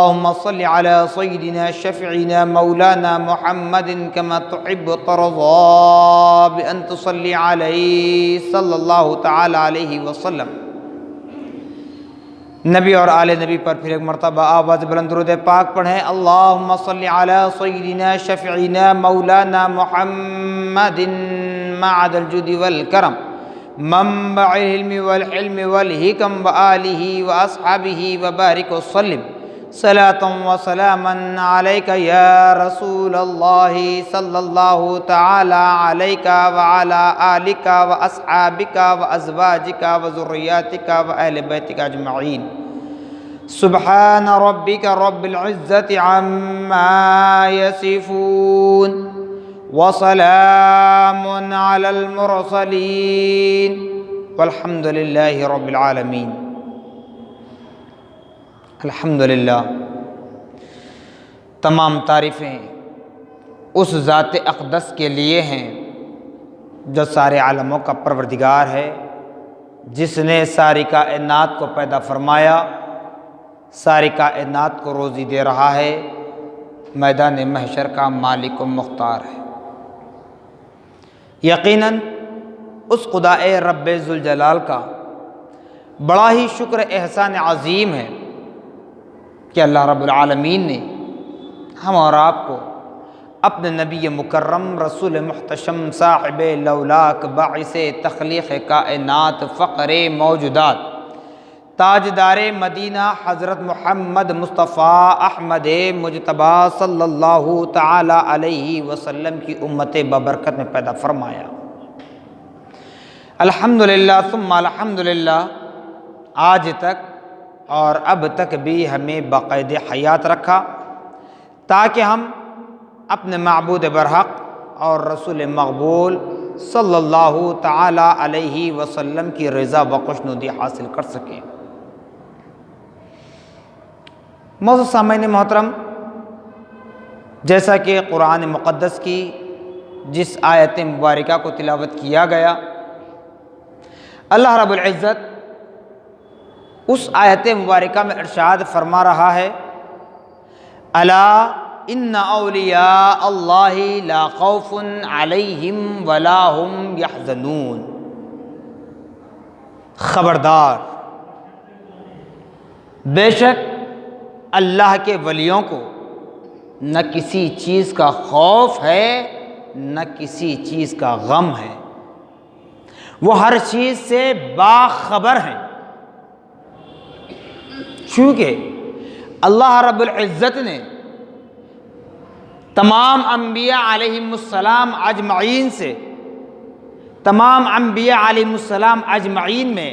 اللهم صل على سيدنا شفيعنا مولانا محمد كما تحب وترضى بأن تصلي عليه صلی اللہ تعالی علیہ وسلم۔ نبی اور آل نبی پر پھر ایک مرتبہ آواز بلند درود پاک پڑھیں۔ اللہم صل علی سیدنا شفیعنا مولانا محمد معد الجود والکرم منبع العلم والحلم والحکم وآلہ واصحابہ وبارک وسلم صلاة و سلاما علیک یا رسول اللہ صلی اللہ تعالی علیک وعلی آلک واصحابک وازواجک وذریاتک واہل بیتک اجمعین۔ سبحان ربک رب العزت عما یصفون وسلام علی المرسلین والحمد للہ رب العالمین۔ الحمدللہ، تمام تعریفیں اس ذات اقدس کے لیے ہیں جو سارے عالموں کا پروردگار ہے، جس نے ساری کائنات کو پیدا فرمایا، ساری کائنات کو روزی دے رہا ہے، میدان محشر کا مالک و مختار ہے۔ یقیناً اس خدا رب ذوالجلال کا بڑا ہی شکر احسان عظیم ہے کہ اللہ رب العالمین نے ہم اور آپ کو اپنے نبی مکرم رسول محتشم صاحب لولاک باعث تخلیق کائنات فقر موجودات تاجدار مدینہ حضرت محمد مصطفیٰ احمد مجتبی صلی اللہ تعالی علیہ وسلم کی امت ببرکت میں پیدا فرمایا۔ الحمدللہ ثم الحمدللہ، آج تک اور اب تک بھی ہمیں باقید حیات رکھا تاکہ ہم اپنے معبود برحق اور رسول مقبول صلی اللہ تعالی علیہ وسلم کی رضا و خوشنودی حاصل کر سکیں۔ معزز سامعین محترم، جیسا کہ قرآن مقدس کی جس آیت مبارکہ کو تلاوت کیا گیا، اللہ رب العزت اس آیت مبارکہ میں ارشاد فرما رہا ہے، الا ان اولیاء اللہ لا خوف علیہم ولا هم یحزنون۔ خبردار، بے شک اللہ کے ولیوں کو نہ کسی چیز کا خوف ہے نہ کسی چیز کا غم ہے، وہ ہر چیز سے باخبر ہیں، چونکہ اللہ رب العزت نے تمام انبیاء علیہم السلام اجمعین سے، تمام انبیاء علیہم السلام اجمعین میں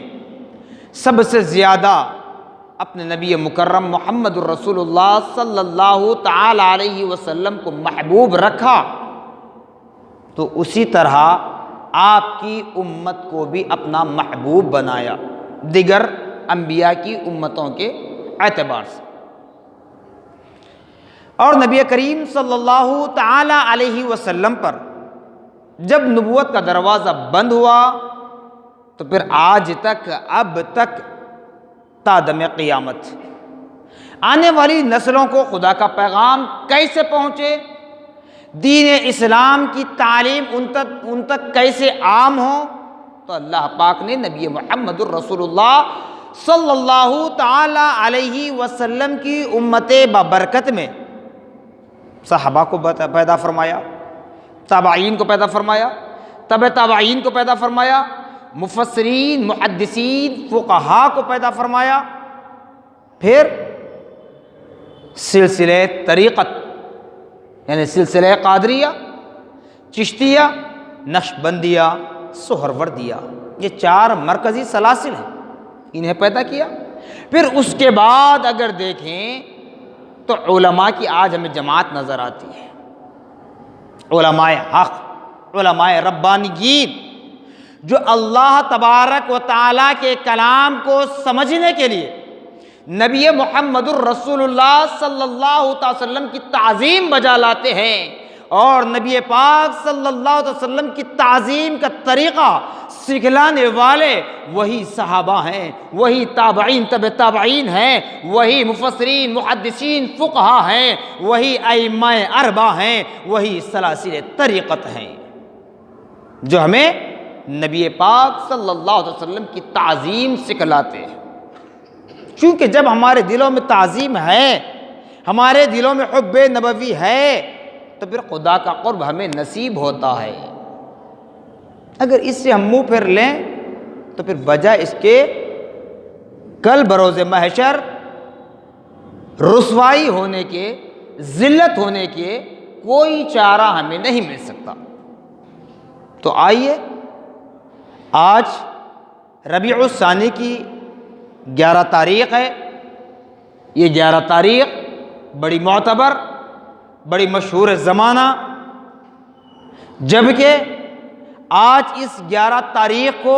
سب سے زیادہ اپنے نبی مکرم محمد الرسول اللہ صلی اللہ تعالی علیہ وسلم کو محبوب رکھا، تو اسی طرح آپ کی امت کو بھی اپنا محبوب بنایا دیگر انبیاء کی امتوں کے اعتبار سے۔ اور نبی کریم صلی اللہ تعالی علیہ وسلم پر جب نبوت کا دروازہ بند ہوا تو پھر آج تک اب تک تا دم قیامت آنے والی نسلوں کو خدا کا پیغام کیسے پہنچے، دین اسلام کی تعلیم ان تک کیسے عام ہو، تو اللہ پاک نے نبی محمد الرسول اللہ صلی اللہ تعالی علیہ وسلم کی امت ببرکت میں صحابہ کو پیدا فرمایا، تابعین کو پیدا فرمایا، تبع تابعین کو پیدا فرمایا، مفسرین، محدثین، فقہاء کو پیدا فرمایا، پھر سلسلہ طریقت یعنی سلسلہ قادریہ، چشتیہ، نقشبندیہ، سہروردیہ، یہ چار مرکزی سلاسل ہیں، انہیں پیدا کیا۔ پھر اس کے بعد اگر دیکھیں تو علماء کی آج ہمیں جماعت نظر آتی ہے، علماء حق، علماء ربانیین، جو اللہ تبارک و تعالیٰ کے کلام کو سمجھنے کے لیے نبی محمد الرسول اللہ صلی اللہ علیہ وسلم کی تعظیم بجا لاتے ہیں اور نبی پاک صلی اللہ علیہ وسلم کی تعظیم کا طریقہ سکھلانے والے وہی صحابہ ہیں، وہی تابعین تبع تابعین ہیں، وہی مفسرین محدثین فقہا ہیں، وہی ائمہ اربعہ ہیں، وہی سلاسل طریقت ہیں جو ہمیں نبی پاک صلی اللہ علیہ وسلم کی تعظیم سکھلاتے ہیں۔ چونکہ جب ہمارے دلوں میں تعظیم ہے، ہمارے دلوں میں حب نبوی ہے، تو پھر خدا کا قرب ہمیں نصیب ہوتا ہے۔ اگر اس سے ہم منہ پھیر لیں تو پھر بجائے اس کے کل بروز محشر رسوائی ہونے کے، ذلت ہونے کے کوئی چارہ ہمیں نہیں مل سکتا۔ تو آئیے آج ربیع الثانی کی 11 تاریخ ہے۔ یہ 11 تاریخ بڑی معتبر، بڑی مشہور زمانہ، جبکہ آج اس 11 تاریخ کو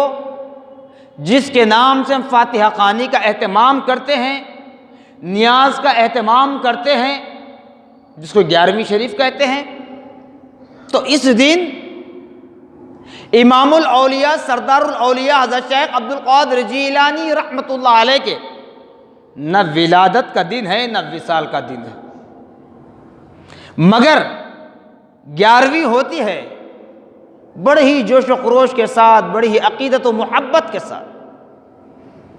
جس کے نام سے ہم فاتحہ خوانی کا اہتمام کرتے ہیں، نیاز کا اہتمام کرتے ہیں، جس کو 11ویں شریف کہتے ہیں، تو اس دن امام الاولیاء سردار الاولیاء حضرت شیخ عبد القادر جیلانی رحمۃ اللہ علیہ کے نہ ولادت کا دن ہے نہ وصال کا دن ہے، مگر 11ویں ہوتی ہے بڑے ہی جوش و خروش کے ساتھ، بڑی ہی عقیدت و محبت کے ساتھ۔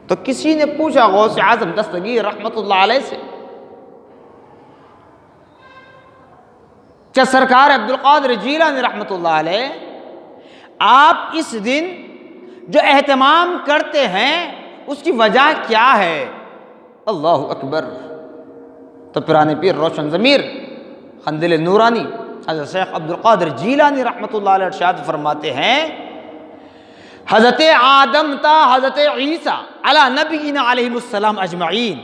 تو کسی نے پوچھا غوث اعظم دستگیر رحمۃ اللہ علیہ سے کہ سرکار عبد القادر جیلانی رحمۃ اللہ علیہ، آپ اس دن جو اہتمام کرتے ہیں اس کی وجہ کیا ہے؟ اللہ اکبر۔ تو پیران پیر روشن ضمیر قندیل نورانی حضرت شیخ عبد القادر جیلانی رحمۃ اللہ علیہ ارشاد فرماتے ہیں، حضرت آدم تا حضرت عیسیٰ علی نبینا علیہ السلام اجمعین،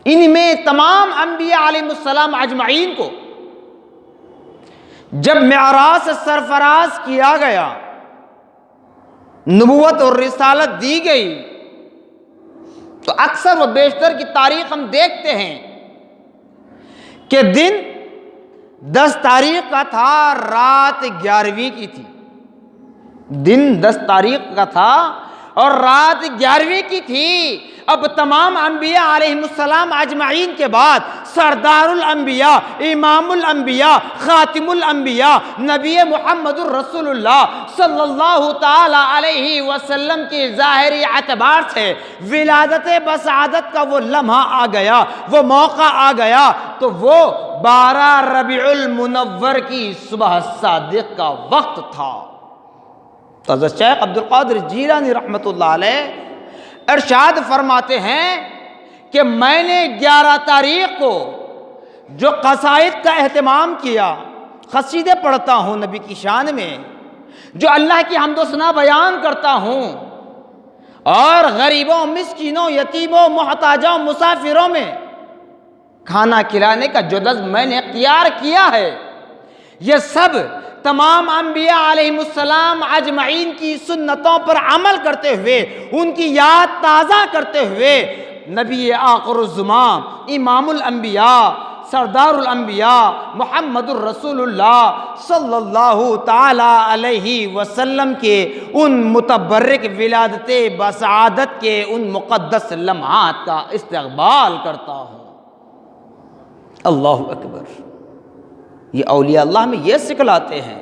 ان میں تمام انبیاء علیہ السلام اجمعین کو جب معراج سے سرفراز کیا گیا، نبوت اور رسالت دی گئی، تو اکثر و بیشتر کی تاریخ ہم دیکھتے ہیں کہ دن 10 تاریخ کا تھا، رات 11ویں کی تھی۔ دن 10 تاریخ کا تھا اور رات 11ویں کی تھی۔ اب تمام انبیاء علیہ السلام اجمعین کے بعد سردار الانبیاء، امام الانبیاء، خاتم الانبیاء، نبی محمد الرسول اللہ صلی اللہ تعالی علیہ وسلم کی ظاہری اعتبار سے ولادت بسعادت کا وہ لمحہ آ گیا، وہ موقع آ گیا، تو وہ 12 ربیع المنور کی صبح صادق کا وقت تھا۔ تو حضرت شیخ عبد القادر جیلانی رحمۃ اللہ علیہ ارشاد فرماتے ہیں کہ میں نے 11 تاریخ کو جو قصائد کا اہتمام کیا، قصیدے پڑھتا ہوں نبی کی شان میں، جو اللہ کی حمد و ثنا بیان کرتا ہوں، اور غریبوں، مسکینوں، یتیموں، محتاجوں، مسافروں میں کھانا کھلانے کا جو جذب میں نے اختیار کیا ہے، یہ سب تمام انبیاء علیہ السلام اجمعین کی سنتوں پر عمل کرتے ہوئے، ان کی یاد تازہ کرتے ہوئے، نبی آخر الزمان، امام الانبیاء، سردار الانبیاء، محمد الرسول اللہ صلی اللہ تعالی علیہ وسلم کے ان متبرک ولادت بسعادت کے ان مقدس لمحات کا استقبال کرتا ہوں۔ اللہ اکبر۔ یہ اولیاء اللہ میں یہ سکھلاتے ہیں۔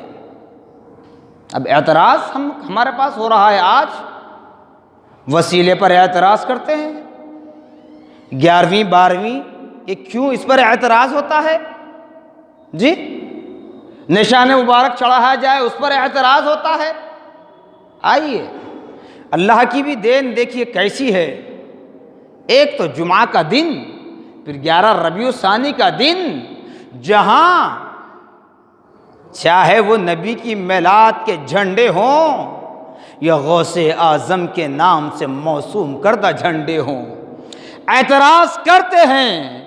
اب اعتراض ہمارے پاس ہو رہا ہے، آج وسیلے پر اعتراض کرتے ہیں، 11ویں 12ویں، یہ کیوں اس پر اعتراض ہوتا ہے؟ جی، نشان مبارک چڑھایا جائے اس پر اعتراض ہوتا ہے۔ آئیے اللہ کی بھی دین دیکھیے کیسی ہے۔ ایک تو جمعہ کا دن، پھر 11 ربیع الثانی کا دن، جہاں چاہے وہ نبی کی میلاد کے جھنڈے ہوں یا غوث اعظم کے نام سے موسوم کردہ جھنڈے ہوں، اعتراض کرتے ہیں۔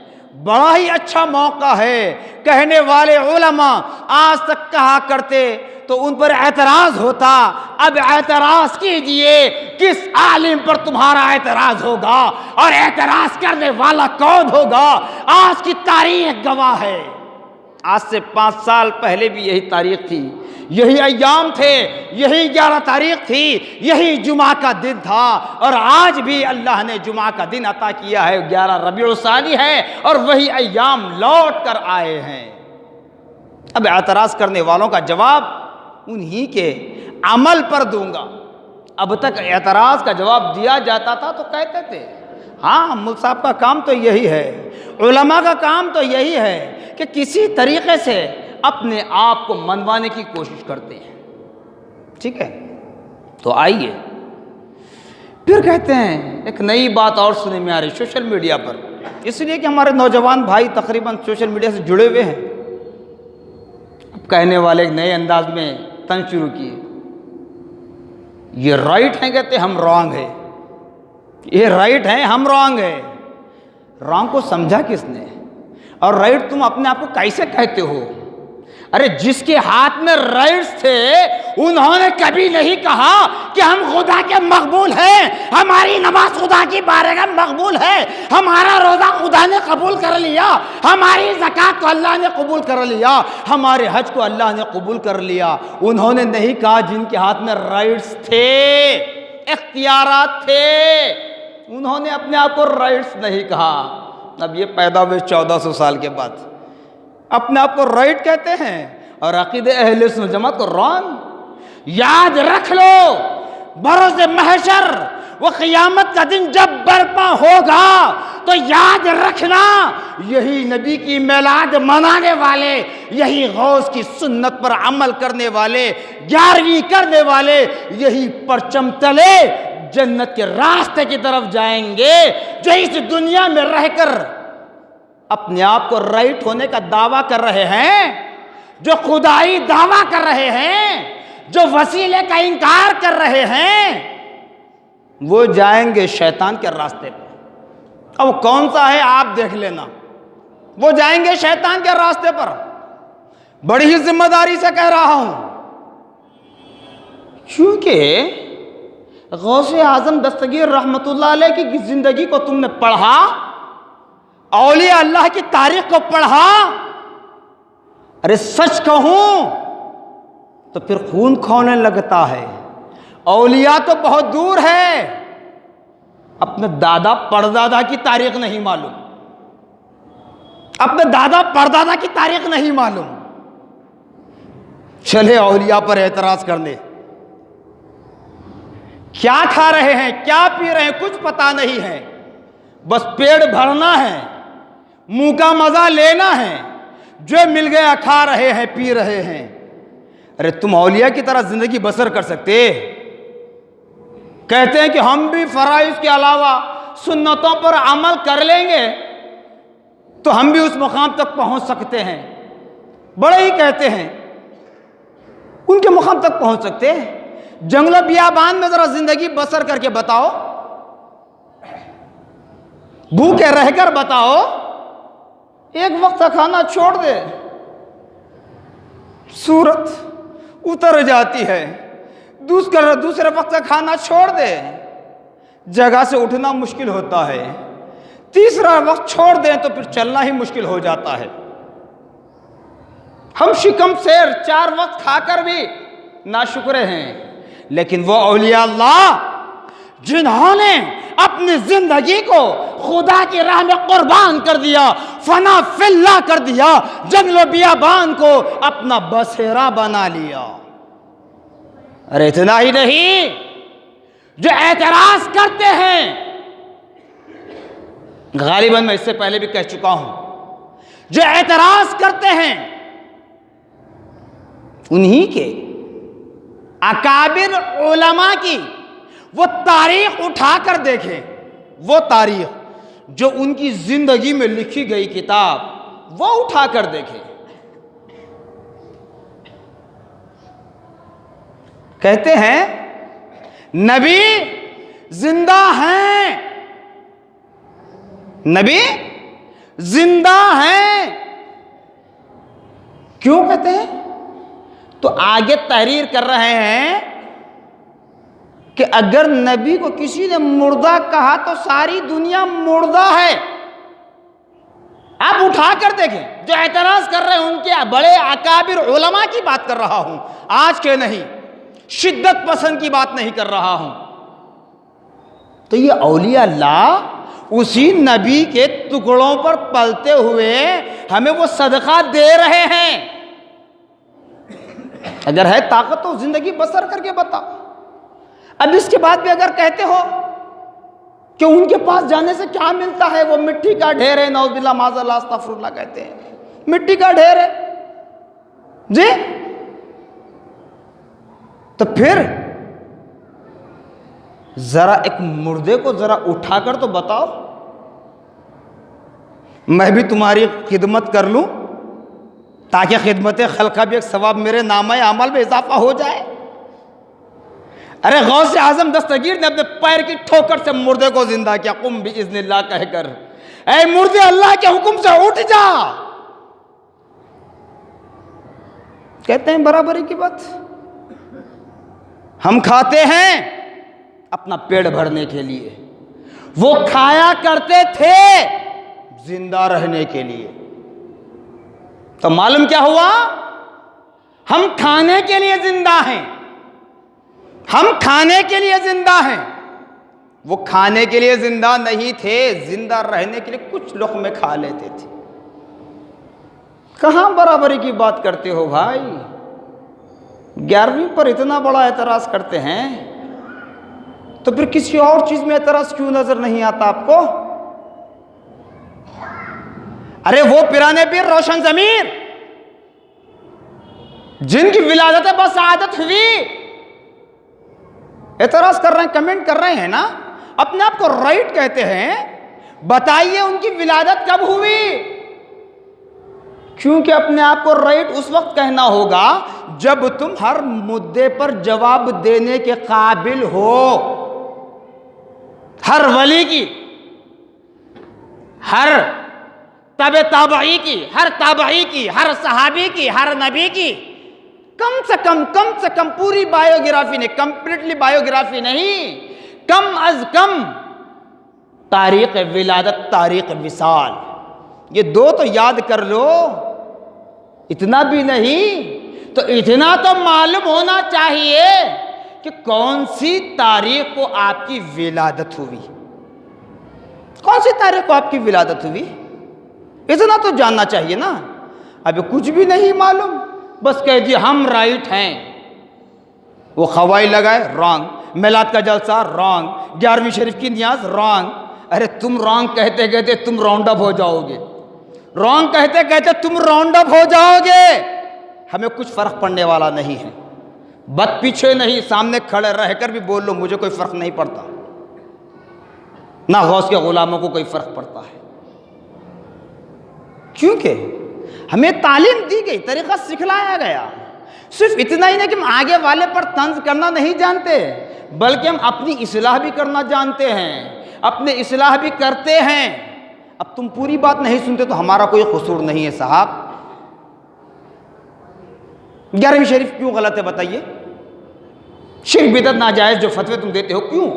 بڑا ہی اچھا موقع ہے، کہنے والے علماء آج تک کہا کرتے تو ان پر اعتراض ہوتا، اب اعتراض کیجئے، کس عالم پر تمہارا اعتراض ہوگا اور اعتراض کرنے والا کون ہوگا؟ آج کی تاریخ گواہ ہے، آج سے 5 سال پہلے بھی یہی تاریخ تھی، یہی ایام تھے، یہی 11 تاریخ تھی، یہی جمعہ کا دن تھا، اور آج بھی اللہ نے جمعہ کا دن عطا کیا ہے، 11 ربیع الثانی ہے، اور وہی ایام لوٹ کر آئے ہیں۔ اب اعتراض کرنے والوں کا جواب انہی کے عمل پر دوں گا۔ اب تک اعتراض کا جواب دیا جاتا تھا تو کہتے تھے ہاں مل صاحب کا کام تو یہی ہے، علماء کا کام تو یہی ہے کہ کسی طریقے سے اپنے آپ کو منوانے کی کوشش کرتے ہیں۔ ٹھیک ہے، تو آئیے پھر کہتے ہیں ایک نئی بات اور سننے میں آ رہی سوشل میڈیا پر، اس لیے کہ ہمارے نوجوان بھائی تقریباً سوشل میڈیا سے جڑے ہوئے ہیں۔ اب کہنے والے ایک نئے انداز میں طنز شروع کیے، یہ رائٹ ہیں، کہتے ہم رانگ ہیں، یہ رائٹ ہیں ہم رانگ ہیں۔ رانگ کو سمجھا کس نے؟ اور رائٹ تم اپنے آپ کو کیسے کہتے ہو؟ ارے جس کے ہاتھ میں رائٹس تھے انہوں نے کبھی نہیں کہا کہ ہم خدا کے مقبول ہیں، ہماری نماز خدا کی بارگاہ میں مقبول ہے، ہمارا روزہ خدا نے قبول کر لیا، ہماری زکوٰۃ کو اللہ نے قبول کر لیا، ہمارے حج کو اللہ نے قبول کر لیا۔ انہوں نے نہیں کہا جن کے ہاتھ میں رائٹس تھے، اختیارات تھے، انہوں نے اپنے آپ کو رائٹس نہیں کہا۔ اب یہ پیدا ہوئے 1400 سال کے بعد اپنے آپ کو رائٹ کہتے ہیں اور عقیدہ اہل سنت جماعت کو رانگ۔ یاد رکھ لو بروز محشر، وہ قیامت کا دن جب برپا ہوگا تو یاد رکھنا یہی نبی کی میلاد منانے والے، یہی غوث کی سنت پر عمل کرنے والے، 11ویں کرنے والے، یہی پرچم تلے جنت کے راستے کی طرف جائیں گے، جو اس دنیا میں رہ کر اپنے آپ کو رائٹ ہونے کا دعویٰ کر رہے ہیں، جو خدائی دعویٰ کر رہے ہیں، جو وسیلے کا انکار کر رہے ہیں، وہ جائیں گے شیطان کے راستے پر۔ اب کون سا ہے آپ دیکھ لینا، وہ جائیں گے شیطان کے راستے پر۔ بڑی ہی ذمہ داری سے کہہ رہا ہوں، چونکہ غوث اعظم دستگیر رحمت اللہ علیہ کی زندگی کو تم نے پڑھا، اولیاء اللہ کی تاریخ کو پڑھا، ارے سچ کہوں تو پھر خون کھولنے لگتا ہے۔ اولیاء تو بہت دور ہے، اپنے دادا پردادا کی تاریخ نہیں معلوم، اپنے دادا پردادا کی تاریخ نہیں معلوم، چلے اولیاء پر اعتراض کرنے۔ کیا کھا رہے ہیں، کیا پی رہے ہیں، کچھ پتا نہیں ہے، بس پیڑ بھرنا ہے، منہ کا مزہ لینا ہے، جو مل گیا کھا رہے ہیں، پی رہے ہیں۔ ارے تم اولیاء کی طرح زندگی بسر کر سکتے؟ کہتے ہیں کہ ہم بھی فرائض کے علاوہ سنتوں پر عمل کر لیں گے تو ہم بھی اس مقام تک پہنچ سکتے ہیں۔ بڑے ہی کہتے ہیں ان کے مقام تک پہنچ سکتے ہیں۔ جنگل و بیابان میں ذرا زندگی بسر کر کے بتاؤ، بھوکے رہ کر بتاؤ، ایک وقت کا کھانا چھوڑ دے، صورت اتر جاتی ہے، دوسرے وقت کا کھانا چھوڑ دے، جگہ سے اٹھنا مشکل ہوتا ہے، تیسرا وقت چھوڑ دیں تو پھر چلنا ہی مشکل ہو جاتا ہے۔ ہم شکم سیر 4 وقت کھا کر بھی ناشکرے ہیں، لیکن وہ اولیاء اللہ جنہوں نے اپنی زندگی کو خدا کی راہ میں قربان کر دیا، فنا فی اللہ کر دیا، جنگل و بیابان کو اپنا بسیرا بنا لیا۔ ارے اتنا ہی نہیں، جو اعتراض کرتے ہیں، غالباً میں اس سے پہلے بھی کہہ چکا ہوں، جو اعتراض کرتے ہیں انہی کے اکابر علماء کی وہ تاریخ اٹھا کر دیکھیں، وہ تاریخ جو ان کی زندگی میں لکھی گئی کتاب وہ اٹھا کر دیکھیں۔ کہتے ہیں نبی زندہ ہیں، نبی زندہ ہیں، کیوں کہتے ہیں؟ تو آگے تحریر کر رہے ہیں کہ اگر نبی کو کسی نے مردہ کہا تو ساری دنیا مردہ ہے۔ اب اٹھا کر دیکھیں، جو اعتراض کر رہے ہیں ان کے بڑے اکابر علماء کی بات کر رہا ہوں، آج کے نہیں، شدت پسند کی بات نہیں کر رہا ہوں۔ تو یہ اولیاء اللہ اسی نبی کے ٹکڑوں پر پلتے ہوئے ہمیں وہ صدقہ دے رہے ہیں۔ اگر ہے طاقت تو زندگی بسر کر کے بتا۔ اب اس کے بعد بھی اگر کہتے ہو کہ ان کے پاس جانے سے کیا ملتا ہے، وہ مٹی کا ڈھیر ہے، نعوذ باللہ معاذ اللہ استغفر اللہ کہتے ہیں، مٹی کا ڈھیر ہے جی، تو پھر ذرا ایک مردے کو ذرا اٹھا کر تو بتاؤ، میں بھی تمہاری خدمت کر لوں تاکہ خدمت خلق کا بھی ایک ثواب میرے نامہ اعمال میں اضافہ ہو جائے۔ ارے غوث اعظم دستگیر نے اپنے پیر کی ٹھوکر سے مردے کو زندہ کیا، قم باذن اللہ کہہ کر، اے مردے اللہ کے حکم سے اٹھ جا۔ کہتے ہیں برابری کی بات، ہم کھاتے ہیں اپنا پیٹ بھرنے کے لیے، وہ کھایا کرتے تھے زندہ رہنے کے لیے۔ تو معلوم کیا ہوا، ہم کھانے کے لیے زندہ ہیں، ہم کھانے کے لیے زندہ ہیں، وہ کھانے کے لیے زندہ نہیں تھے، زندہ رہنے کے لیے کچھ لقمے کھا لیتے تھے۔ کہاں برابری کی بات کرتے ہو بھائی؟ 11ویں پر اتنا بڑا اعتراض کرتے ہیں تو پھر کسی اور چیز میں اعتراض کیوں نظر نہیں آتا آپ کو؟ ارے وہ پیرانے پیر روشن ضمیر جن کی ولادت بس عادت ہوئی، اعتراض کر رہے ہیں، کمنٹ کر رہے ہیں نا، اپنے آپ کو رائٹ کہتے ہیں، بتائیے ان کی ولادت کب ہوئی؟ کیونکہ اپنے آپ کو رائٹ اس وقت کہنا ہوگا جب تم ہر مدعے پر جواب دینے کے قابل ہو۔ ہر ولی کی، ہر تابع تابعی کی، ہر تابعی کی، ہر صحابی کی، ہر نبی کی کم سے کم پوری بایوگرافی نہیں، کمپلیٹلی بایوگرافی نہیں، کم از کم تاریخ ولادت، تاریخ وصال، یہ دو تو یاد کر لو۔ اتنا بھی نہیں تو اتنا تو معلوم ہونا چاہیے کہ کون سی تاریخ کو آپ کی ولادت ہوئی، کون سی تاریخ کو آپ کی ولادت ہوئی، اتنا تو جاننا چاہیے نا۔ ابھی کچھ بھی نہیں معلوم، بس کہہ دیا ہم رائٹ ہیں۔ وہ خوائی لگائے، رانگ، میلاد کا جلسہ رانگ، 11ویں شریف کی نیاز رانگ۔ ارے تم رانگ کہتے کہتے تم راؤنڈ اپ ہو جاؤ گے، رانگ کہتے کہتے تم راؤنڈ اپ ہو جاؤ گے، ہمیں کچھ فرق پڑنے والا نہیں ہے۔ بت پیچھے نہیں، سامنے کھڑے رہ کر بھی بول لو مجھے کوئی فرق نہیں پڑتا، نہ غوث کے غلاموں کو کوئی فرق پڑتا ہے، کیونکہ ہمیں تعلیم دی گئی، طریقہ سکھلایا گیا۔ صرف اتنا ہی نہیں کہ ہم آگے والے پر طنز کرنا نہیں جانتے، بلکہ ہم اپنی اصلاح بھی کرنا جانتے ہیں، اپنے اصلاح بھی کرتے ہیں۔ اب تم پوری بات نہیں سنتے تو ہمارا کوئی قصور نہیں ہے صاحب۔ 11ویں شریف کیوں غلط ہے بتائیے؟ شرک بدعت ناجائز جو فتوے تم دیتے ہو، کیوں؟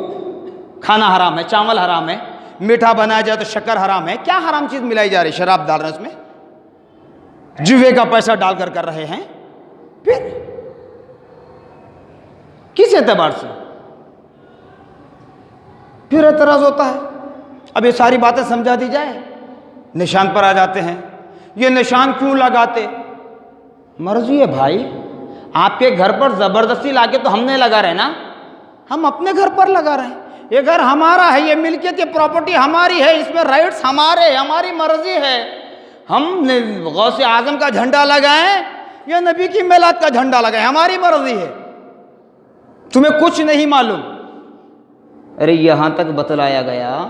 کھانا حرام ہے، چاول حرام ہے، میٹھا بنایا جائے تو شکر حرام ہے، کیا حرام چیز ملائی جا رہی؟ شراب ڈال رہے ہیں اس میں، جوے کا پیسہ ڈال کر رہے ہیں، پھر کس اعتبار سے پھر اعتراض ہوتا ہے؟ اب یہ ساری باتیں سمجھا دی جائے، نشان پر آ جاتے ہیں، یہ نشان کیوں لگاتے؟ مرضی ہے بھائی، آپ کے گھر پر زبردستی لا کے تو ہم نہیں لگا رہے نا، ہم اپنے گھر پر لگا رہے ہیں، یہ گھر ہمارا ہے، یہ ملکیت، یہ پراپرٹی ہماری ہے، اس میں رائٹس ہمارے، ہماری مرضی ہے۔ ہم نے غوث اعظم کا جھنڈا لگائیں یا نبی کی میلاد کا جھنڈا لگائیں، ہماری مرضی ہے، تمہیں کچھ نہیں معلوم۔ ارے یہاں تک بتلایا گیا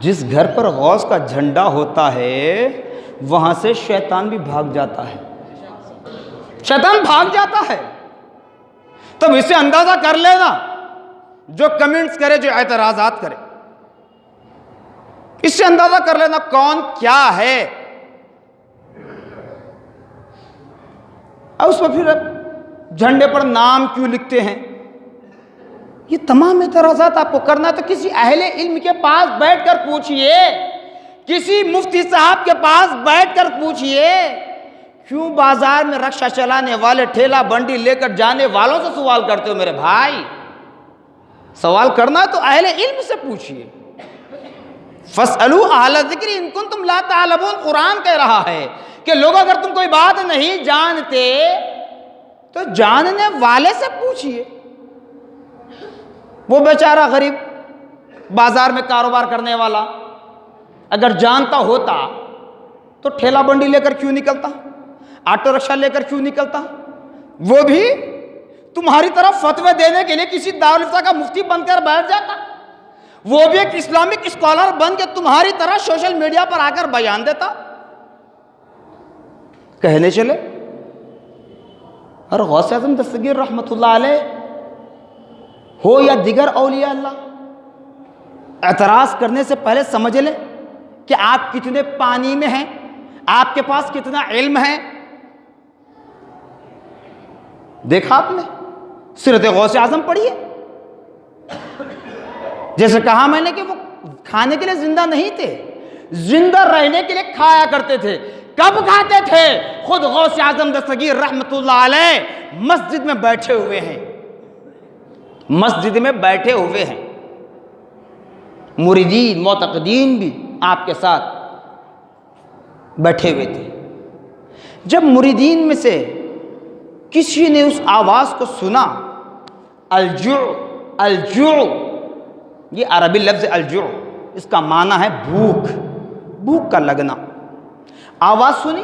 جس گھر پر غوث کا جھنڈا ہوتا ہے وہاں سے شیطان بھی بھاگ جاتا ہے، شیطان بھاگ جاتا ہے۔ تب اسے اندازہ کر لینا، جو کمنٹس کرے، جو اعتراضات کرے، اس سے اندازہ کر لینا کون کیا ہے۔ اور اس پر پھر جھنڈے پر نام کیوں لکھتے ہیں؟ یہ تمام اعتراضات آپ کو کرنا ہے تو کسی اہل علم کے پاس بیٹھ کر پوچھئے کسی مفتی صاحب کے پاس بیٹھ کر پوچھئے، کیوں بازار میں رکشہ چلانے والے، ٹھیلا بنڈی لے کر جانے والوں سے سوال کرتے ہو؟ میرے بھائی، سوال کرنا تو اہل علم سے پوچھئے۔ فَاسْأَلُوا أَهْلَ الذِّكْرِ إِن كُنتُمْ لَا تَعْلَمُونَ۔ قرآن کہہ رہا ہے کہ لوگوں اگر تم کوئی بات نہیں جانتے تو جاننے والے سے پوچھئے۔ وہ بیچارہ غریب بازار میں کاروبار کرنے والا اگر جانتا ہوتا تو ٹھیلا بنڈی لے کر کیوں نکلتا، آٹو رکشہ لے کر کیوں نکلتا؟ وہ بھی تمہاری طرف فتوے دینے کے لیے کسی دارالفتہ کا مفتی بن کر بیٹھ جاتا، وہ بھی ایک اسلامک اسکالر بن کے تمہاری طرح سوشل میڈیا پر آ کر بیان دیتا۔ کہنے چلے اور غوث اعظم دستگیر رحمت اللہ علیہ ہو یا دیگر اولیاء اللہ، اعتراض کرنے سے پہلے سمجھ لیں کہ آپ کتنے پانی میں ہیں، آپ کے پاس کتنا علم ہے۔ دیکھا آپ نے سیرت غوث اعظم پڑھیے، جیسے کہا میں نے کہ وہ کھانے کے لیے زندہ نہیں تھے، زندہ رہنے کے لیے کھایا کرتے تھے۔ کب کھاتے تھے؟ خود غوث اعظم دستگیر رحمت اللہ علیہ مسجد میں بیٹھے ہوئے ہیں، مسجد میں بیٹھے ہوئے ہیں، مریدین معتقدین بھی آپ کے ساتھ بیٹھے ہوئے تھے۔ جب مریدین میں سے کسی نے اس آواز کو سنا، الجوع، الجوع، یہ عربی لفظ الجوع، اس کا معنی ہے بھوک، بھوک کا لگنا۔ آواز سنی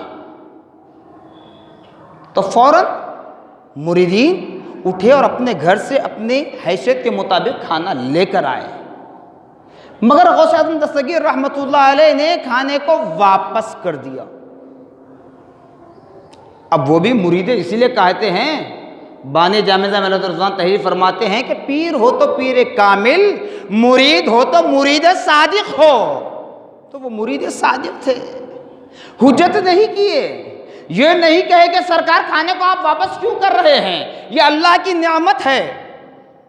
تو فوراً مریدین اٹھے اور اپنے گھر سے اپنی حیثیت کے مطابق کھانا لے کر آئے، مگر غوث اعظم دستگیر رحمت اللہ علیہ نے کھانے کو واپس کر دیا۔ اب وہ بھی مرید اسی لیے کہتے ہیں، بانی جامعہ ملت رضوان تحریر فرماتے ہیں کہ پیر ہو تو پیر کامل، مرید ہو تو مرید صادق ہو۔ تو وہ مرید صادق تھے، حجت نہیں کیے، یہ نہیں کہے کہ سرکار کھانے کو آپ واپس کیوں کر رہے ہیں، یہ اللہ کی نعمت ہے،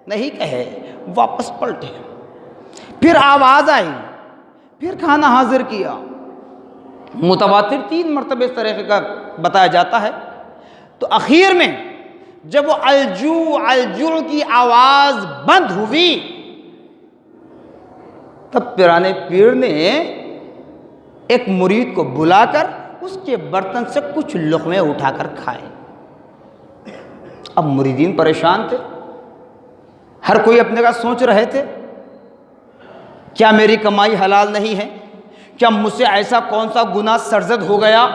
نہیں کہے، واپس پلٹے۔ پھر آواز آئی، پھر کھانا حاضر کیا، متواتر 3 مرتبہ اس طریقے کا بتایا جاتا ہے۔ تو اخیر میں جب وہ الجوع الجوع کی آواز بند ہوئی، تب پیرانے پیر نے ایک مرید کو بلا کر اس کے برتن سے کچھ لقمے اٹھا کر کھائے۔ اب مریدین پریشان تھے، ہر کوئی اپنے کا سوچ رہے تھے، کیا میری کمائی حلال نہیں ہے؟ کیا مجھ سے ایسا کون سا گناہ سرزد ہو گیا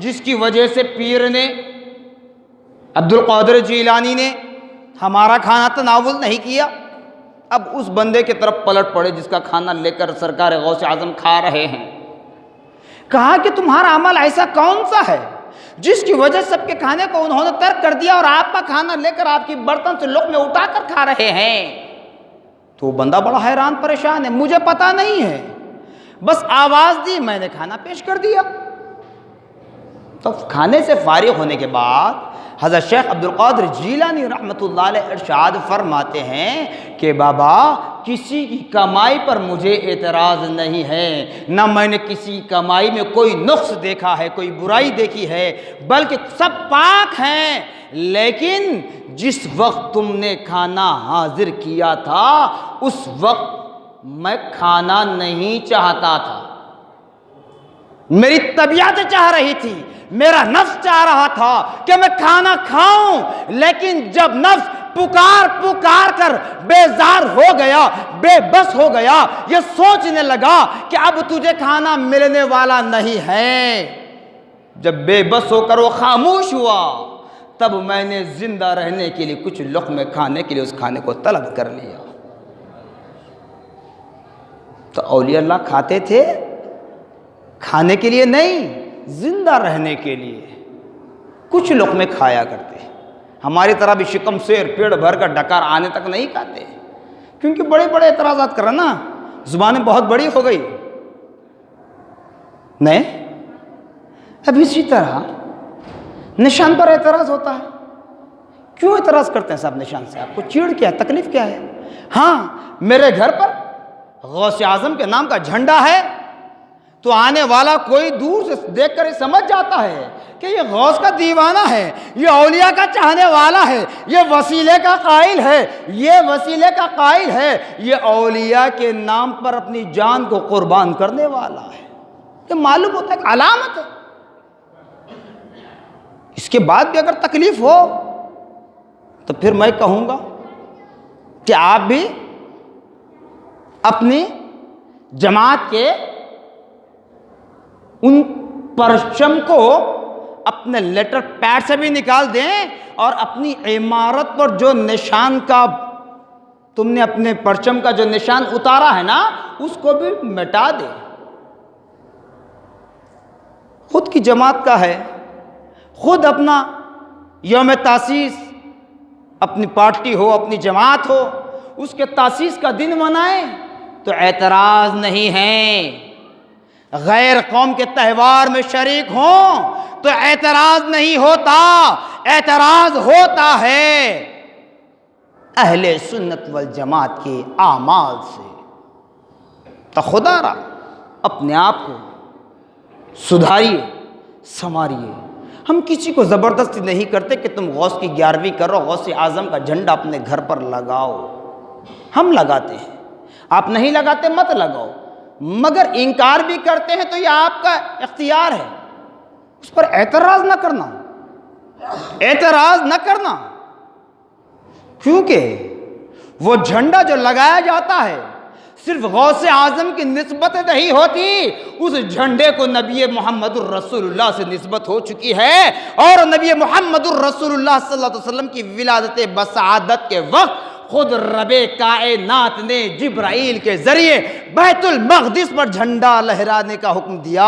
جس کی وجہ سے پیر نے، عبد القادر جیلانی نے ہمارا کھانا تناول نہیں کیا؟ اب اس بندے کی طرف پلٹ پڑے جس کا کھانا لے کر سرکار غوث اعظم کھا رہے ہیں۔ کہا کہ تمہارا عمل ایسا کون سا ہے جس کی وجہ سے سب کے کھانے کو انہوں نے ترک کر دیا اور آپ کا کھانا لے کر آپ کی برتن سے لقمے اٹھا کر کھا رہے ہیں؟ تو وہ بندہ بڑا حیران پریشان ہے، مجھے پتا نہیں ہے، بس آواز دی، میں نے کھانا پیش کر دیا۔ تو کھانے سے فارغ ہونے کے بعد حضرت شیخ عبد القادر جیلانی رحمت اللہ علیہ ارشاد فرماتے ہیں کہ بابا، کسی کی کمائی پر مجھے اعتراض نہیں ہے، نہ میں نے کسی کمائی میں کوئی نقص دیکھا ہے، کوئی برائی دیکھی ہے، بلکہ سب پاک ہیں، لیکن جس وقت تم نے کھانا حاضر کیا تھا اس وقت میں کھانا نہیں چاہتا تھا، میری طبیعت چاہ رہی تھی، میرا نفس چاہ رہا تھا کہ میں کھانا کھاؤں، لیکن جب نفس پکار پکار کر بیزار ہو گیا، بے بس ہو گیا، یہ سوچنے لگا کہ اب تجھے کھانا ملنے والا نہیں ہے، جب بے بس ہو کر وہ خاموش ہوا، تب میں نے زندہ رہنے کے لیے کچھ لقمے کھانے کے لیے اس کھانے کو طلب کر لیا۔ تو اولیاء اللہ کھاتے تھے کھانے کے لیے نہیں، زندہ رہنے کے لیے کچھ لقمے کھایا کرتے۔ ہماری طرح بھی شکم سیر پیڑ بھر کر ڈکار آنے تک نہیں کھاتے، کیونکہ بڑے بڑے اعتراضات کر رہے نا، زبانیں بہت بڑی ہو گئی نہیں۔ اب اسی طرح نشان پر اعتراض ہوتا ہے، کیوں اعتراض کرتے ہیں صاحب نشان سے؟ آپ کو چیڑ کیا ہے، تکلیف کیا ہے؟ ہاں، میرے گھر پر غوث اعظم کے نام کا جھنڈا ہے تو آنے والا کوئی دور سے دیکھ کر سمجھ جاتا ہے کہ یہ غوث کا دیوانہ ہے، یہ اولیاء کا چاہنے والا ہے، یہ وسیلے کا قائل ہے، یہ وسیلے کا قائل ہے، یہ اولیاء کے نام پر اپنی جان کو قربان کرنے والا ہے۔ یہ معلوم ہوتا ہے کہ علامت ہے۔ اس کے بعد بھی اگر تکلیف ہو تو پھر میں کہوں گا کہ آپ بھی اپنی جماعت کے ان پرچم کو اپنے لیٹر پیڈ سے بھی نکال دیں اور اپنی عمارت پر جو نشان کا تم نے اپنے پرچم کا جو نشان اتارا ہے نا اس کو بھی مٹا دیں۔ خود کی جماعت کا ہے، خود اپنا یوم تاسیس، اپنی پارٹی ہو، اپنی جماعت ہو، اس کے تاسیس کا دن منائیں تو اعتراض نہیں ہے۔ غیر قوم کے تہوار میں شریک ہوں تو اعتراض نہیں ہوتا، اعتراض ہوتا ہے اہل سنت والجماعت کے اعمال سے۔ تو خدا را اپنے آپ کو سدھاریے، سنواریے۔ ہم کسی کو زبردستی نہیں کرتے کہ تم غوث کی 11ویں کرو، غوث اعظم کا جھنڈا اپنے گھر پر لگاؤ۔ ہم لگاتے ہیں، آپ نہیں لگاتے مت لگاؤ، مگر انکار بھی کرتے ہیں تو یہ آپ کا اختیار ہے، اس پر اعتراض نہ کرنا، اعتراض نہ کرنا، کیونکہ وہ جھنڈا جو لگایا جاتا ہے صرف غوث اعظم کی نسبت نہیں ہوتی، اس جھنڈے کو نبی محمد الرسول اللہ سے نسبت ہو چکی ہے، اور نبی محمد الرسول اللہ صلی اللہ علیہ وسلم کی ولادت بسعادت کے وقت خود رب کائنات نے جبرائیل کے ذریعے بیت المقدس پر جھنڈا لہرانے کا حکم دیا۔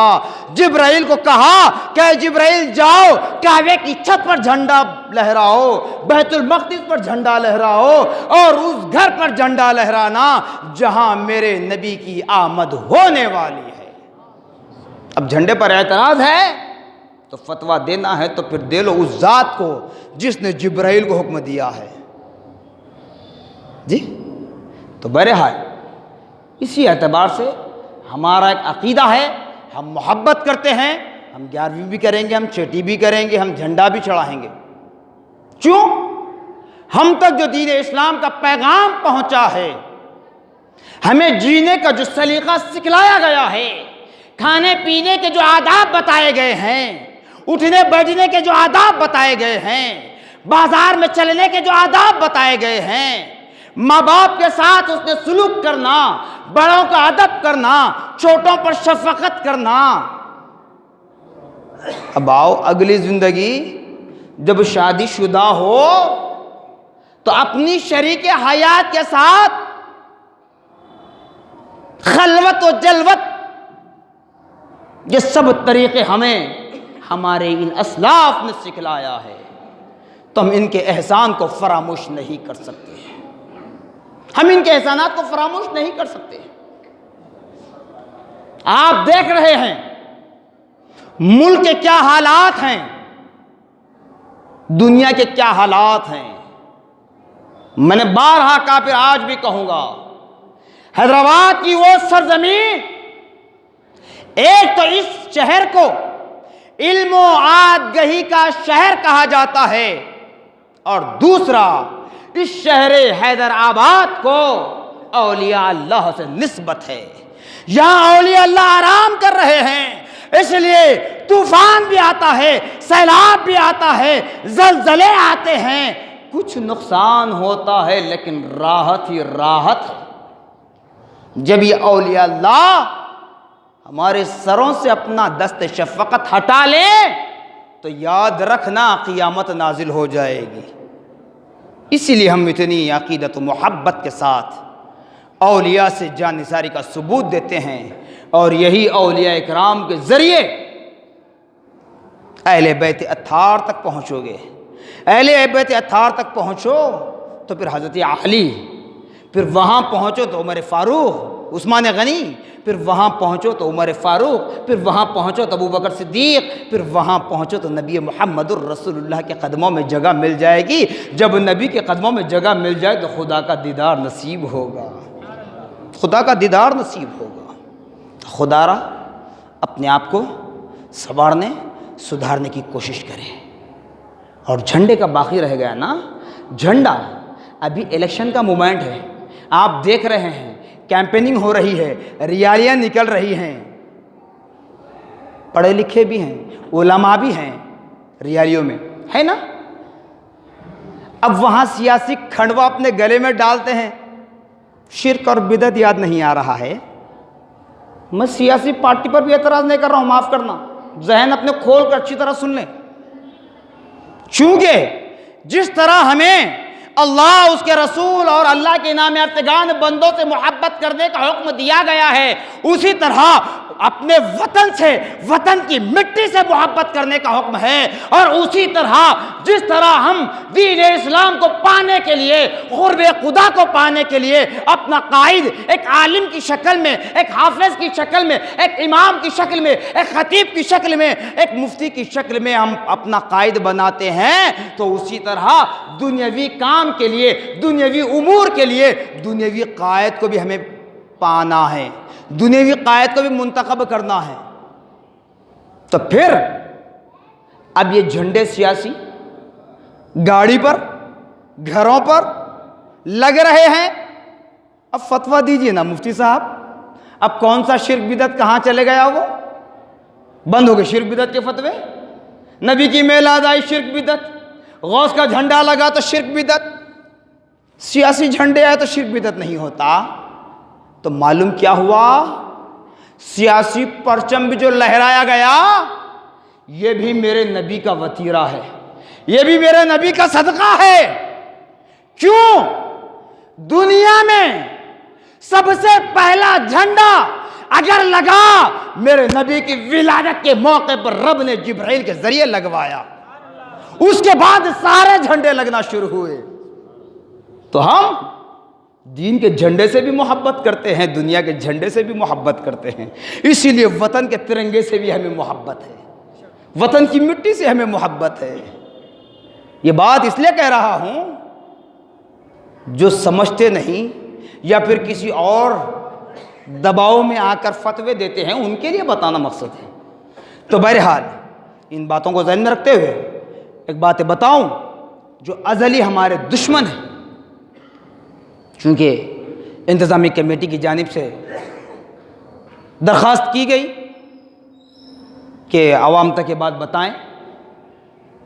جبرائیل کو کہا کہ جبرائیل جاؤ کعبے کی چھت پر جھنڈا لہراؤ، بیت المقدس پر جھنڈا لہراؤ، اور اس گھر پر جھنڈا لہرانا جہاں میرے نبی کی آمد ہونے والی ہے۔ اب جھنڈے پر اعتراض ہے تو فتویٰ دینا ہے تو پھر دے لو اس ذات کو جس نے جبرائیل کو حکم دیا ہے۔ جی تو بہرحال اسی اعتبار سے ہمارا ایک عقیدہ ہے، ہم محبت کرتے ہیں، ہم 11ویں بھی کریں گے، ہم چھٹی بھی کریں گے، ہم جھنڈا بھی چڑھائیں گے۔ کیوں؟ ہم تک جو دین اسلام کا پیغام پہنچا ہے، ہمیں جینے کا جو سلیقہ سکھلایا گیا ہے، کھانے پینے کے جو آداب بتائے گئے ہیں، اٹھنے بیٹھنے کے جو آداب بتائے گئے ہیں، بازار میں چلنے کے جو آداب بتائے گئے ہیں، ماں باپ کے ساتھ اس نے سلوک کرنا، بڑوں کا ادب کرنا، چھوٹوں پر شفقت کرنا۔ اب آؤ اگلی زندگی جب شادی شدہ ہو تو اپنی شریک حیات کے ساتھ خلوت و جلوت، یہ سب طریقے ہمیں ہمارے ان اسلاف نے سکھلایا ہے، تو ہم ان کے احسان کو فراموش نہیں کر سکتے، ہم ان کے احسانات کو فراموش نہیں کر سکتے۔ آپ دیکھ رہے ہیں ملک کے کیا حالات ہیں، دنیا کے کیا حالات ہیں۔ میں نے بارہا کہا، پھر آج بھی کہوں گا، حیدرآباد کی وہ سرزمین، ایک تو اس شہر کو علم و آگہی کا شہر کہا جاتا ہے، اور دوسرا اس شہر حیدرآباد کو اولیاء اللہ سے نسبت ہے۔ یہاں اولیاء اللہ آرام کر رہے ہیں، اس لیے طوفان بھی آتا ہے، سیلاب بھی آتا ہے، زلزلے آتے ہیں، کچھ نقصان ہوتا ہے، لیکن راحت ہی راحت ہے۔ جب یہ اولیاء اللہ ہمارے سروں سے اپنا دست شفقت ہٹا لے تو یاد رکھنا قیامت نازل ہو جائے گی۔ اسی لیے ہم اتنی عقیدت و محبت کے ساتھ اولیاء سے جان نثاری کا ثبوت دیتے ہیں، اور یہی اولیاء اکرام کے ذریعے اہل بیت اطہار تک پہنچو گے۔ اہل بیت اطہار تک پہنچو تو پھر حضرت علی، پھر وہاں پہنچو تو عمر فاروق، عثمان غنی، پھر وہاں پہنچو تو عمر فاروق، پھر وہاں پہنچو تو ابو بکر صدیق، پھر وہاں پہنچو تو نبی محمد الرسول اللہ کے قدموں میں جگہ مل جائے گی۔ جب نبی کے قدموں میں جگہ مل جائے تو خدا کا دیدار نصیب ہوگا، خدا کا دیدار نصیب ہوگا۔ خدا را اپنے آپ کو سنوارنے سدھارنے کی کوشش کریں. اور جھنڈے کا باقی رہ گیا نا, جھنڈا ابھی الیکشن کا مومنٹ ہے, آپ دیکھ رہے ہیں کیمپیننگ ہو رہی ہے, ریالیاں نکل رہی ہیں, پڑھے لکھے بھی ہیں, علماء بھی ہیں ریالیوں میں, ہے نا. اب وہاں سیاسی کھنڈوا اپنے گلے میں ڈالتے ہیں. شرک اور بدعت یاد نہیں آ رہا ہے. میں سیاسی پارٹی پر بھی اعتراض نہیں کر رہا ہوں, معاف کرنا, ذہن اپنے کھول کر اچھی طرح سن لیں. چونکہ جس طرح ہمیں اللہ, اس کے رسول اور اللہ کے نام ارتگان بندوں سے محبت کرنے کا حکم دیا گیا ہے, اسی طرح اپنے وطن سے, وطن کی مٹی سے محبت کرنے کا حکم ہے. اور اسی طرح جس طرح ہم دین اسلام کو پانے کے لیے, قرب خدا کو پانے کے لیے اپنا قائد ایک عالم کی شکل میں, ایک حافظ کی شکل میں, ایک امام کی شکل میں, ایک خطیب کی شکل میں, ایک مفتی کی شکل میں ہم اپنا قائد بناتے ہیں, تو اسی طرح دنیاوی کام کے لیے, دنیاوی امور کے لیے دنیاوی قائد کو بھی ہمیں پانا ہے, دنیاوی قائد کو بھی منتخب کرنا ہے. تو پھر اب یہ جھنڈے سیاسی گاڑی پر, گھروں پر لگ رہے ہیں. اب فتویٰ دیجئے نا مفتی صاحب, اب کون سا شرک بدعت کہاں چلے گیا, وہ بند ہو گئے شرک بدعت کے فتوے. نبی کی میلاد آئی شرک بدعت, غوث کا جھنڈا لگا تو شرک بدعت, سیاسی جھنڈے آئے تو شرک بدعت نہیں ہوتا. تو معلوم کیا ہوا, سیاسی پرچم بھی جو لہرایا گیا یہ بھی میرے نبی کا وتیرہ ہے, یہ بھی میرے نبی کا صدقہ ہے. کیوں؟ دنیا میں سب سے پہلا جھنڈا اگر لگا میرے نبی کی ولادت کے موقع پر رب نے جبرائیل کے ذریعے لگوایا, اس کے بعد سارے جھنڈے لگنا شروع ہوئے. تو ہم دین کے جھنڈے سے بھی محبت کرتے ہیں, دنیا کے جھنڈے سے بھی محبت کرتے ہیں, اسی لیے وطن کے ترنگے سے بھی ہمیں محبت ہے, وطن کی مٹی سے ہمیں محبت ہے. یہ بات اس لیے کہہ رہا ہوں, جو سمجھتے نہیں یا پھر کسی اور دباؤ میں آ کر فتوے دیتے ہیں ان کے لیے بتانا مقصد ہے. تو بہرحال ان باتوں کو ذہن میں رکھتے ہوئے ایک بات بتاؤں جو ازلی ہمارے دشمن ہیں. چونکہ انتظامی کمیٹی کی جانب سے درخواست کی گئی کہ عوام تک یہ بات بتائیں,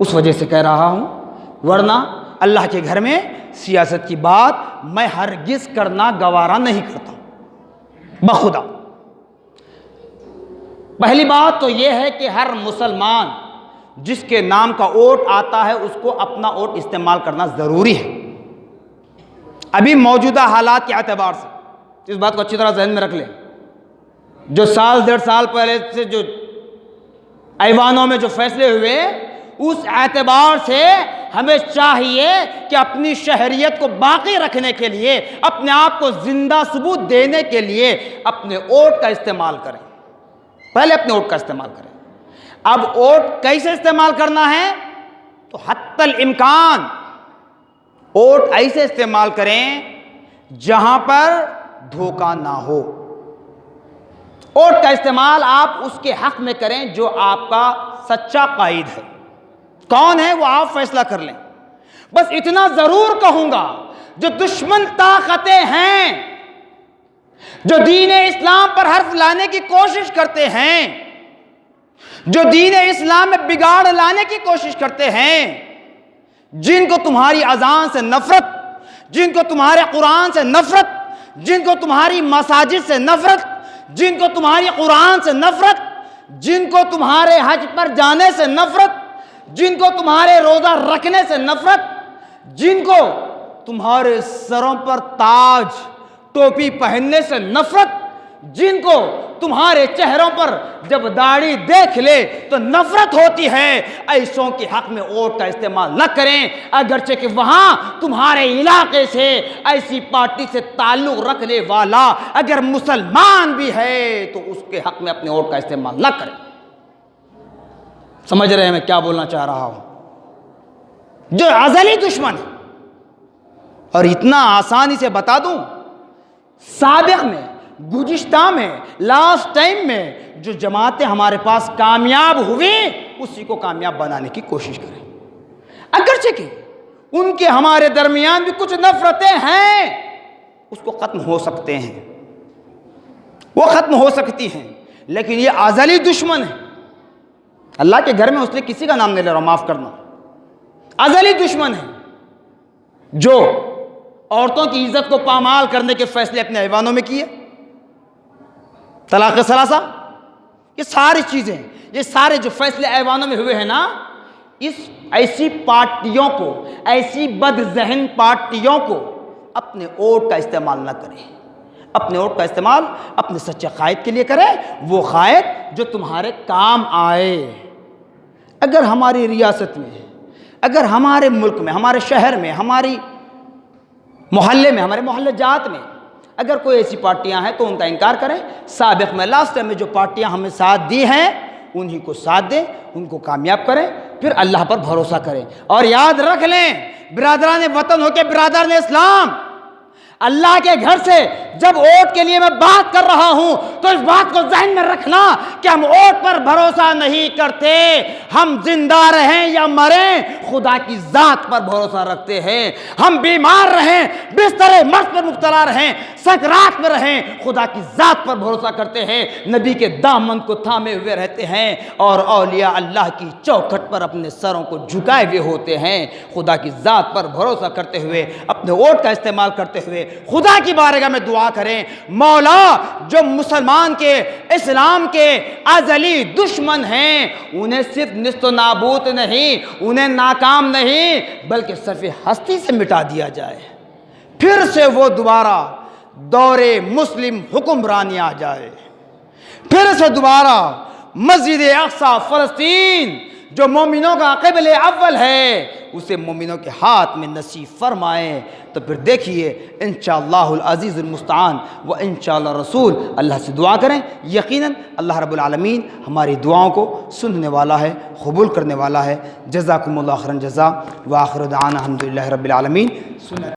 اس وجہ سے کہہ رہا ہوں, ورنہ اللہ کے گھر میں سیاست کی بات میں ہرگز کرنا گوارا نہیں کرتا بخدا. پہلی بات تو یہ ہے کہ ہر مسلمان جس کے نام کا ووٹ آتا ہے اس کو اپنا ووٹ استعمال کرنا ضروری ہے. ابھی موجودہ حالات کے اعتبار سے اس بات کو اچھی طرح ذہن میں رکھ لیں. جو سال 1.5 سال پہلے سے جو ایوانوں میں جو فیصلے ہوئے, اس اعتبار سے ہمیں چاہیے کہ اپنی شہریت کو باقی رکھنے کے لیے, اپنے آپ کو زندہ ثبوت دینے کے لیے اپنے ووٹ کا استعمال کریں. پہلے اپنے ووٹ کا استعمال کریں. اب ووٹ کیسے استعمال کرنا ہے؟ تو حتی الامکان ووٹ ایسے استعمال کریں جہاں پر دھوکہ نہ ہو. ووٹ کا استعمال آپ اس کے حق میں کریں جو آپ کا سچا قائد ہے. کون ہے وہ آپ فیصلہ کر لیں. بس اتنا ضرور کہوں گا, جو دشمن طاقتیں ہیں, جو دین اسلام پر حرف لانے کی کوشش کرتے ہیں, جو دین اسلام میں بگاڑ لانے کی کوشش کرتے ہیں, جن کو تمہاری اذان سے نفرت, جن کو تمہارے قرآن سے نفرت, جن کو تمہاری مساجد سے نفرت, جن کو تمہاری قرآن سے نفرت, جن کو تمہارے حج پر جانے سے نفرت, جن کو تمہارے روزہ رکھنے سے نفرت, جن کو تمہارے سروں پر تاج ٹوپی پہننے سے نفرت, جن کو تمہارے چہروں پر جب داڑھی دیکھ لے تو نفرت ہوتی ہے, ایسوں کے حق میں ووٹ کا استعمال نہ کریں. اگرچہ کہ وہاں تمہارے علاقے سے ایسی پارٹی سے تعلق رکھنے والا اگر مسلمان بھی ہے تو اس کے حق میں اپنے ووٹ کا استعمال نہ کریں. سمجھ رہے ہیں میں کیا بولنا چاہ رہا ہوں؟ جو ازلی دشمن ہے, اور اتنا آسانی سے بتا دوں, سابق میں گزشتہ میں لاسٹ ٹائم میں جو جماعتیں ہمارے پاس کامیاب ہوئی اسی کو کامیاب بنانے کی کوشش کریں. اگرچہ کہ ان کے ہمارے درمیان بھی کچھ نفرتیں ہیں، اس کو ختم ہو سکتے ہیں، وہ ختم ہو سکتی ہیں، لیکن یہ ازلی دشمن ہے. اللہ کے گھر میں اس نے کسی کا نام نہیں لے رہا، معاف کرنا، ازلی دشمن ہے جو عورتوں کی عزت کو پامال کرنے کے فیصلے اپنے ایوانوں میں کیے، طلاق ثلاثہ، یہ ساری چیزیں، یہ سارے جو فیصلے ایوانوں میں ہوئے ہیں نا، اس ایسی پارٹیوں کو، ایسی بد ذہن پارٹیوں کو اپنے ووٹ کا استعمال نہ کریں. اپنے ووٹ کا استعمال اپنے سچے قائد کے لیے کریں، وہ قائد جو تمہارے کام آئے. اگر ہماری ریاست میں، اگر ہمارے ملک میں، ہمارے شہر میں، ہماری محلے میں، ہمارے محلے جات میں اگر کوئی ایسی پارٹیاں ہیں تو ان کا انکار کریں. سابق میں، لاسٹ ٹائم میں جو پارٹیاں ہمیں ساتھ دی ہیں انہی کو ساتھ دیں، ان کو کامیاب کریں، پھر اللہ پر بھروسہ کریں. اور یاد رکھ لیں برادران وطن ہو کے برادران اسلام، اللہ کے گھر سے جب ووٹ کے لیے میں بات کر رہا ہوں تو اس بات کو ذہن میں رکھنا کہ ہم ووٹ پر بھروسہ نہیں کرتے، ہم زندہ رہیں یا مریں خدا کی ذات پر بھروسہ رکھتے ہیں. ہم بیمار رہیں، بستر مرض پر مبتلا رہیں، سکرات میں رہیں، خدا کی ذات پر بھروسہ کرتے ہیں، نبی کے دامن کو تھامے ہوئے رہتے ہیں، اور اولیاء اللہ کی چوکھٹ پر اپنے سروں کو جھکائے ہوئے ہوتے ہیں. خدا کی ذات پر بھروسہ کرتے ہوئے، اپنے ووٹ کا استعمال کرتے ہوئے خدا کی بارگاہ میں دعا کریں، مولا جو مسلمان کے، اسلام کے ازلی دشمن ہیں، انہیں صرف نیست و نابود نہیں، انہیں ناکام نہیں، بلکہ صرف ہستی سے مٹا دیا جائے، پھر سے وہ دوبارہ دور مسلم حکمرانی آ جائے، پھر سے دوبارہ مسجد اقصی فلسطین جو مومنوں کا قبل اول ہے اسے مومنوں کے ہاتھ میں نصیب فرمائے. تو پھر دیکھیے انشاءاللہ العزیز المستعان و انشاءاللہ رسول، اللہ سے دعا کریں، یقیناً اللہ رب العالمین ہماری دعاؤں کو سننے والا ہے، قبول کرنے والا ہے. جزاکم اللہ خیرا جزا، وآخر دعوانا الحمدللہ رب العالمین.